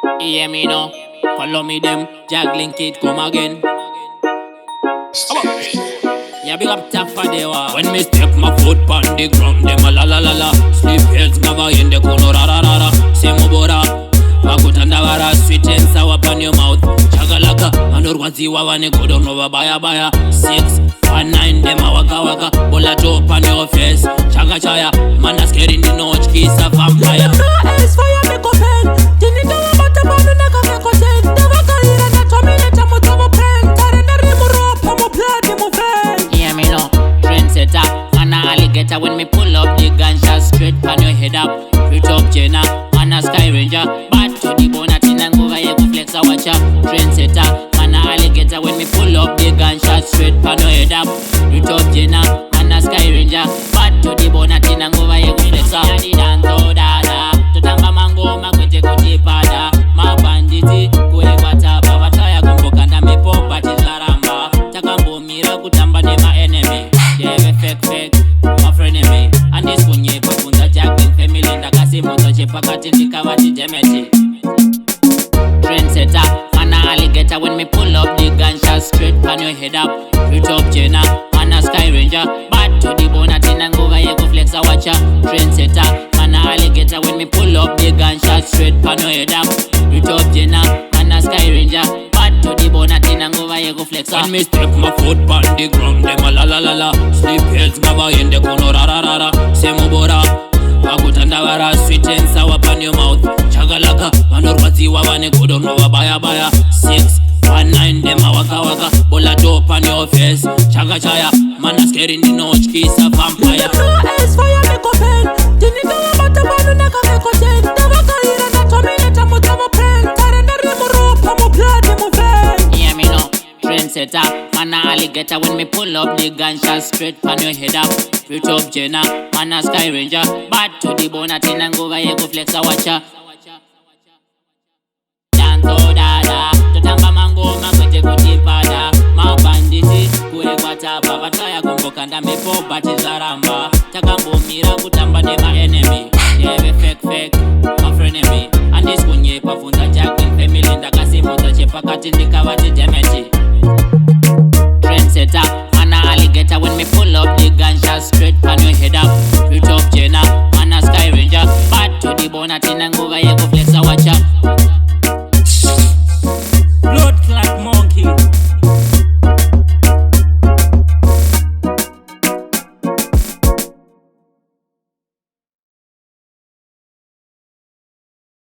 Hear me now, follow me them, juggling kid come again. Yeah, big up top for the war. When me step my foot on the ground, them a la la la la. Sleep heads never in the corner, ra ra ra ra. Same bora, makutandavara, sweet and sour upon your mouth. Chagalaka, andorwaziwa wane kodono baya baya. 6 and 9, them a waka waka. Bola top on your face, chaga chaya. Man a scared in the notch, kiss a vampire. No ice fire me go pen. Dini dawa bata banu neka me ko ten. Dawa kaira na tomineta mo tomo pen. Tare na rimu ropa mo plati mo fen. Hear me now, trendsetter, man a alligator. When me pull up the gunshot straight on your head up. Reach up Jenna, man a sky ranger. Bad to the bone at in and go over here go flex a watcher. Trendsetter, man a alligator. When me pull up the gunshot straight on your head up. Reach up Jenna, man a sky ranger. Bad to the bone at in and go over here go flex a watcher. Danzo dada, tutamba mango makwete kutipada. Mabanditi kule kwataba, wataya kumbukanda mepopa tizaramba. Takambo mira kutamba ne my enemy. Yeah, fake, my frenemy. And this kunye kwa kunza jacking family. Ndakasi moto chepakati ndikawati jemeti. Trendsetter, man a alligator. When me pull up the gunshot straight on your head up. Reach up Jenna, man a sky ranger. Bad to the bone at in and go over here go flex a watcher. Trendsetter, man a alligator. When me pull up the gunshot straight on your head up. Reach up Jenna, man a sky ranger. Bad to the bone at in and go over here go flex a. When me step my foot on the ground, them a la la la la. Sleep heads never in the corner, ra ra ra ra. Same bora, makutandavara, sweet and sour upon your mouth. Chagalaka, andorwaziwa wane kodono baya baya. 6 and 9, them a waka waka. Bola top on your face, chaga chaya. Man a scared in the notch, kiss a vampire. No ice fire me go pen. Dini dawa bata banu neka me ko ten. Dawa kaira na tomineta mo tomo pen. Tare na rimu ropa mo plati mo fen. Hear me now, trendsetter, man a alligator. When me pull up the gunshot straight on your head up. Reach up Jenna, man a sky ranger. Bad to the bone at in and go over here go flex a watcher. Danzo dada, tutamba mango makwete kutipada. Mabanditi kule kwataba, wataya kumbukanda mepopa tizaramba. Takambo mira kutamba ne my enemy. Yeah, fake, my frenemy. And this kunye kwa funza jacking family. Ndakasi moto chepakati ndikawati jemeti. Trendsetter, man a alligator. When me pull up the gunshot straight on your head up. Reach up Jenna, man a sky ranger. Bad to the bone at in and go over here go flex a watcher.